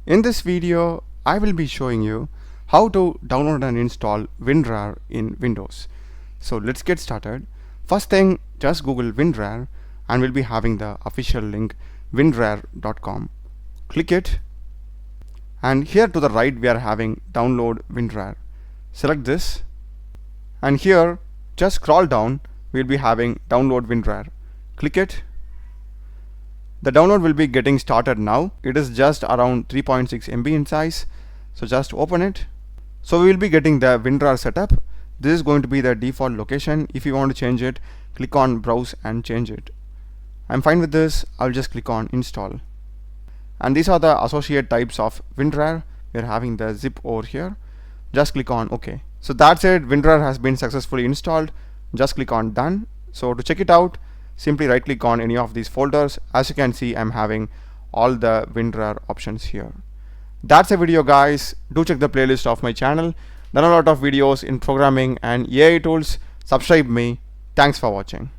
In this video, I will be showing you how to download and install WinRAR in Windows. So let's get started. First thing, just Google WinRAR and we'll be having the official link winrar.com. Click it, and here to the right we are having download WinRAR. Select this, and here just scroll down, we'll be having download WinRAR. Click it. The download will be getting started now. It is just around 3.6 MB in size. So just open it. So we will be getting the WinRAR setup. This is going to be the default location. If you want to change it, click on browse and change it. I'm fine with this. I'll just click on install. And these are the associate types of WinRAR. We're having the zip over here. Just click on OK. So that's it. WinRAR has been successfully installed. Just click on done. So to check it out, simply right click on any of these folders. As you can see, I'm having all the WinRAR options here. That's a video, guys. Do check the playlist of my channel. There are a lot of videos in programming and AI tools. Subscribe me. Thanks for watching.